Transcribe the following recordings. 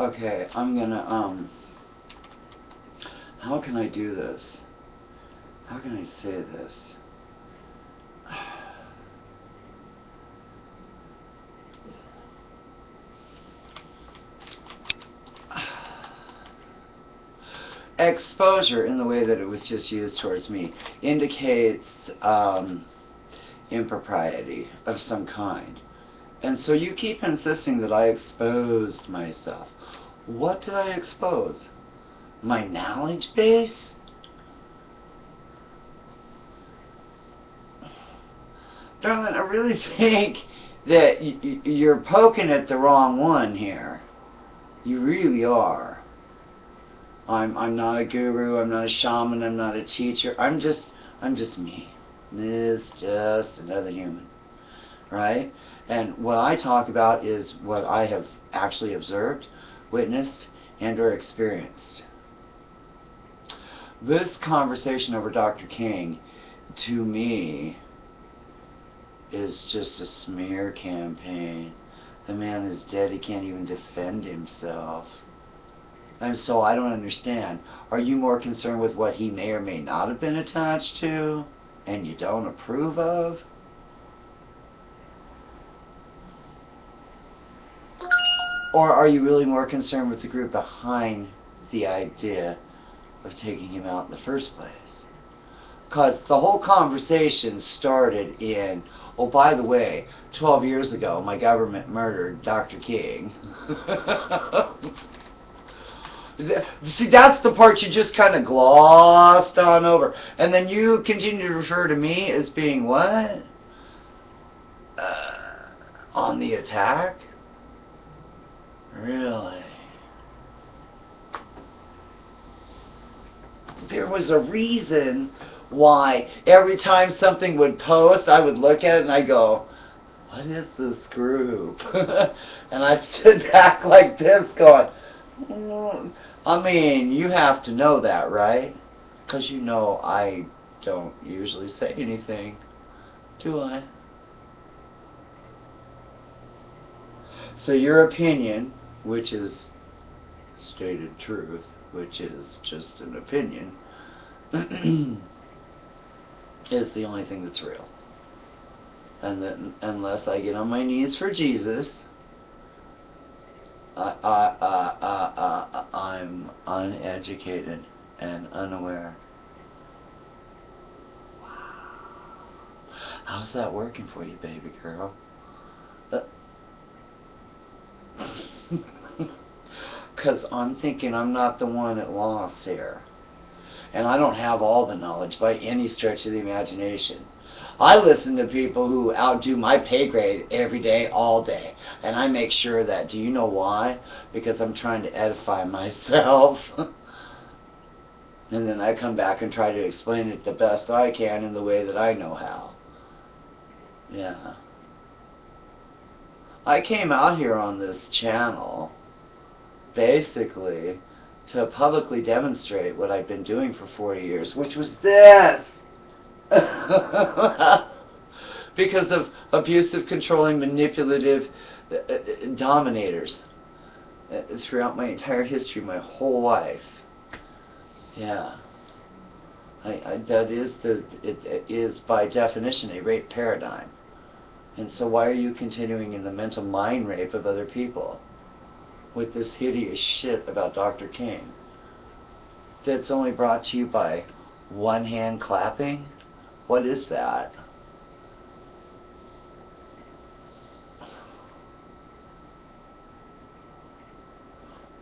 Okay, I'm gonna, how can I do this? How can I say this? Exposure, in the way that it was just used towards me, indicates impropriety of some kind. And so you keep insisting that I exposed myself. What did I expose? My knowledge base? Darling, I really think that you're poking at the wrong one here. You really are. I'm not a guru, I'm not a shaman, I'm not a teacher. I'm just me. This is just another human. Right? And what I talk about is what I have actually observed, witnessed, and or experienced. This conversation over Dr. King, to me, is just a smear campaign. The man is dead, he can't even defend himself. And so I don't understand. Are you more concerned with what he may or may not have been attached to, and you don't approve of? Or are you really more concerned with the group behind the idea of taking him out in the first place? Because the whole conversation started in, oh, by the way, 12 years ago, my government murdered Dr. King. See, that's the part you just kind of glossed on over. And then you continue to refer to me as being what? On the attack? Really? There was a reason why every time something would post, I would look at it and I go, what is this group? And I stood back like this going, I mean, you have to know that, right? Because you know I don't usually say anything, do I? So your opinion, which is stated truth, which is just an opinion, is the only thing that's real. And that unless I get on my knees for Jesus, I'm uneducated and unaware. Wow. How's that working for you, baby girl? Because I'm thinking I'm not the one at loss here. And I don't have all the knowledge by any stretch of the imagination. I listen to people who outdo my pay grade every day, all day. And I make sure that. Do you know why? Because I'm trying to edify myself. And then I come back and try to explain it the best I can in the way that I know how. Yeah. I came out here on this channel basically to publicly demonstrate what I've been doing for 40 years, which was this! Because of abusive, controlling, manipulative dominators throughout my entire history, my whole life. Yeah. That is it is by definition a rape paradigm. And so why are you continuing in the mental mind rape of other people with this hideous shit about Dr. King that's only brought to you by one hand clapping? What is that?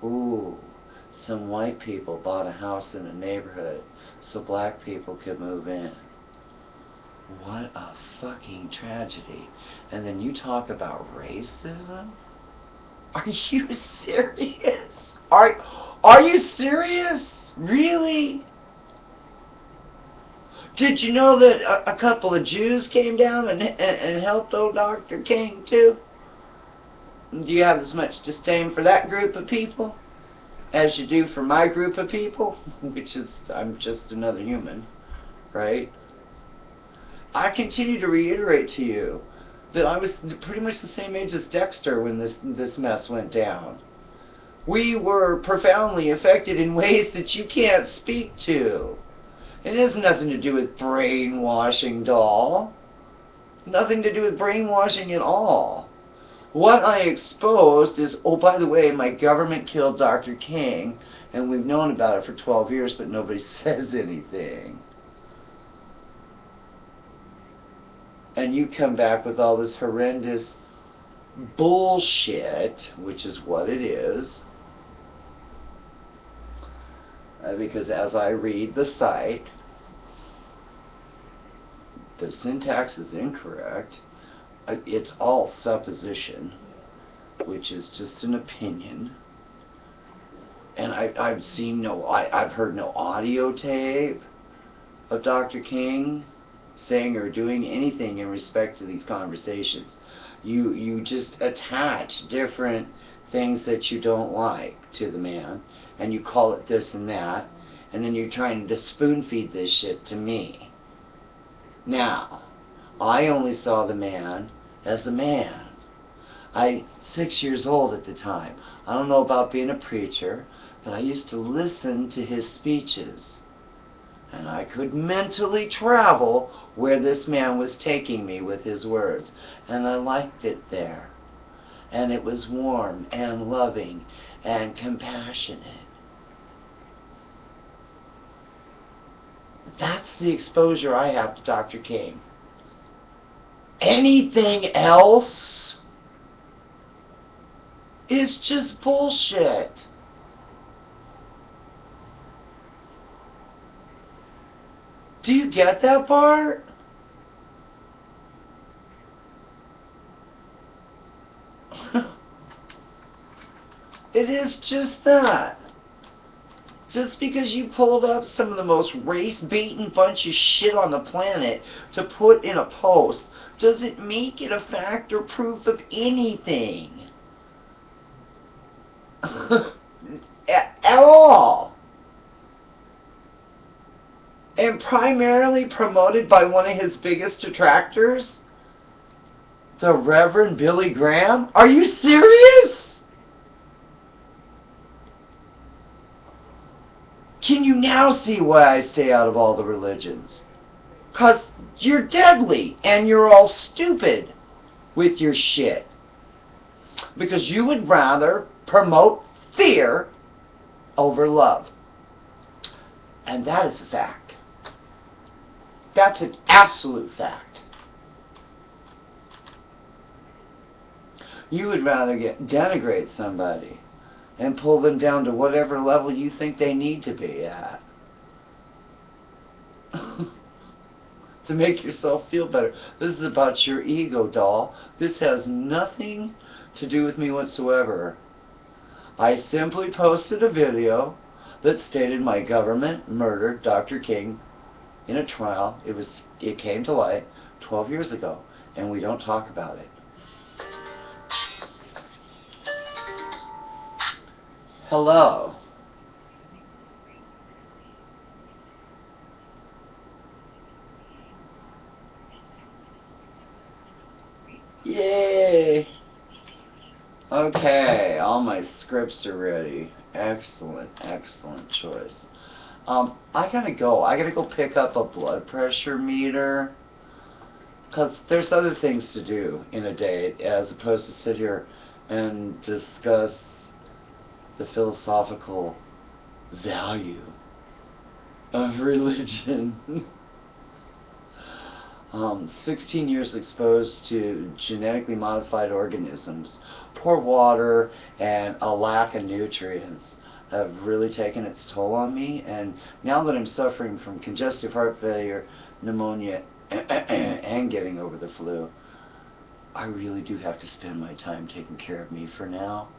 Ooh, some white people bought a house in a neighborhood so black people could move in. What a fucking tragedy. And then you talk about racism? Are you serious? Are you serious? Really? Did you know that a couple of Jews came down and helped old Dr. King too? Do you have as much disdain for that group of people as you do for my group of people? Which is, I'm just another human, right? I continue to reiterate to you that I was pretty much the same age as Dexter when this mess went down. We were profoundly affected in ways that you can't speak to. It has nothing to do with brainwashing, doll. Nothing to do with brainwashing at all. What I exposed is, oh, by the way, my government killed Dr. King, and we've known about it for 12 years, but nobody says anything. And you come back with all this horrendous bullshit, which is what it is. Because as I read the site, the syntax is incorrect. It's all supposition, which is just an opinion. And I've heard no audio tape of Dr. King saying or doing anything in respect to these conversations. You just attach different things that you don't like to the man, and you call it this and that, and then you're trying to spoon feed this shit to me. Now, I only saw the man as a man. I 6 years old at the time. I don't know about being a preacher, but I used to listen to his speeches, and I could mentally travel where this man was taking me with his words, and I liked it there. And it was warm and loving and compassionate. That's the exposure I have to Dr. King. Anything else is just bullshit. Do you get that part? It is just that. Just because you pulled up some of the most race-baiting bunch of shit on the planet to put in a post doesn't make it a fact or proof of anything. At all. And primarily promoted by one of his biggest detractors, the Reverend Billy Graham. Are you serious? Can you now see why I stay out of all the religions? 'Cause you're deadly and you're all stupid with your shit. Because you would rather promote fear over love. And that is a fact. That's an absolute fact. You would rather denigrate somebody and pull them down to whatever level you think they need to be at. To make yourself feel better. This is about your ego, doll. This has nothing to do with me whatsoever. I simply posted a video that stated my government murdered Dr. King in a trial. It came to light 12 years ago, and we don't talk about it. Hello. Yay. Okay, all my scripts are ready. Excellent, excellent choice. I gotta go pick up a blood pressure meter, because there's other things to do in a day as opposed to sit here and discuss the philosophical value of religion. 16 years exposed to genetically modified organisms, poor water, and a lack of nutrients have really taken its toll on me. And now that I'm suffering from congestive heart failure, pneumonia, and getting over the flu, I really do have to spend my time taking care of me for now.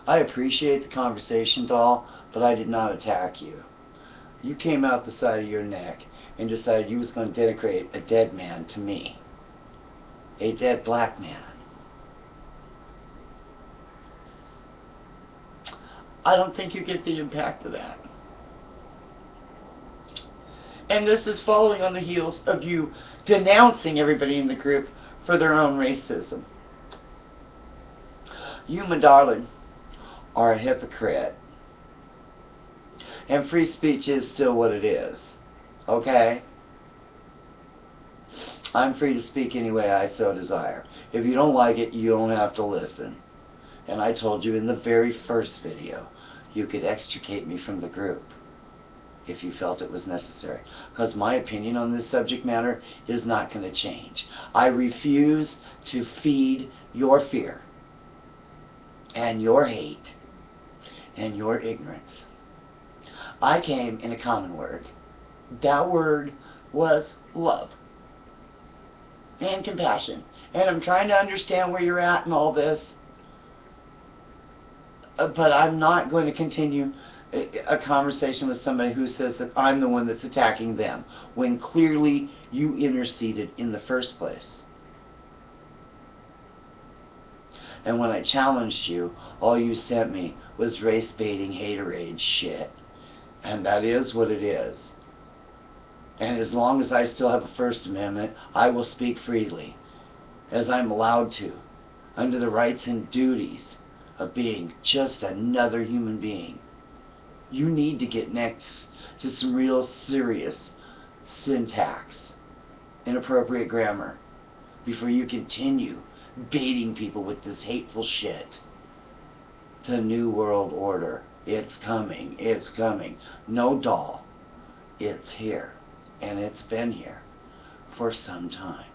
I appreciate the conversation, doll, but I did not attack you. You came out the side of your neck and decided you was going to denigrate a dead man to me. A dead black man. I don't think you get the impact of that. And this is following on the heels of you denouncing everybody in the group for their own racism. You, my darling, are a hypocrite. And free speech is still what it is. Okay? I'm free to speak any way I so desire. If you don't like it, you don't have to listen. And I told you in the very first video, you could extricate me from the group if you felt it was necessary. Because my opinion on this subject matter is not going to change. I refuse to feed your fear and your hate and your ignorance. I came in a common word. That word was love and compassion. And I'm trying to understand where you're at in all this. But I'm not going to continue a conversation with somebody who says that I'm the one that's attacking them, when clearly you interceded in the first place. And when I challenged you, all you sent me was race-baiting, haterade shit. And that is what it is. And as long as I still have a First Amendment, I will speak freely, as I'm allowed to, under the rights and duties of being just another human being. You need to get next to some real serious syntax, inappropriate grammar, before you continue baiting people with this hateful shit. The New World Order. It's coming. It's coming. No doll. It's here. And it's been here for some time.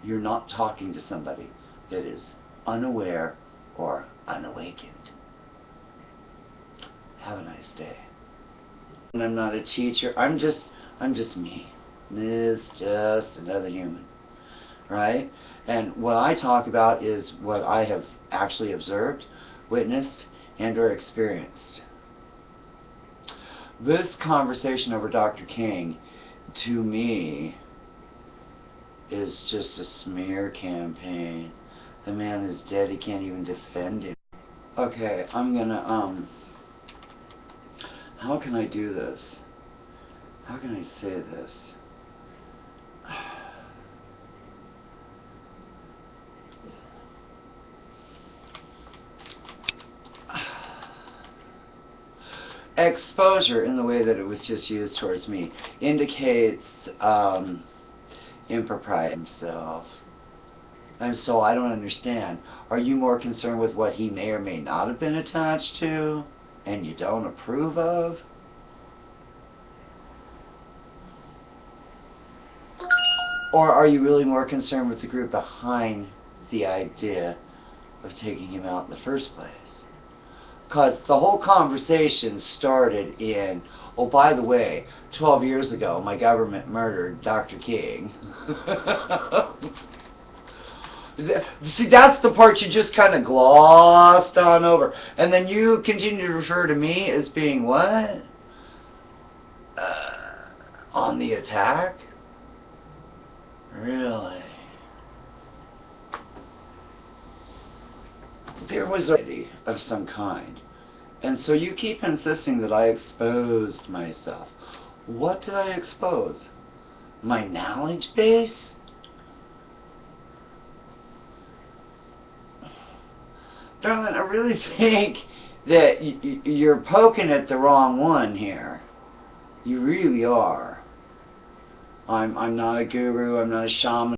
You're not talking to somebody that is unaware or unawakened. Have a nice day. And I'm not a teacher. I'm just me. It's just another human. Right? And what I talk about is what I have actually observed, witnessed, and or experienced. This conversation over Dr. King, to me, is just a smear campaign. The man is dead. He can't even defend him. Okay, I'm gonna, how can I do this? How can I say this? Exposure, in the way that it was just used towards me, indicates impropriety himself. And so I don't understand. Are you more concerned with what he may or may not have been attached to and you don't approve of? Or are you really more concerned with the group behind the idea of taking him out in the first place? Because the whole conversation started in, oh, by the way, 12 years ago, my government murdered Dr. King. See, that's the part you just kind of glossed on over. And then you continue to refer to me as being what? On the attack? Really? There was a of some kind. And so you keep insisting that I exposed myself. What did I expose? My knowledge base? Darling, I really think that you're poking at the wrong one here. You really are. I'm not a guru, I'm not a shaman.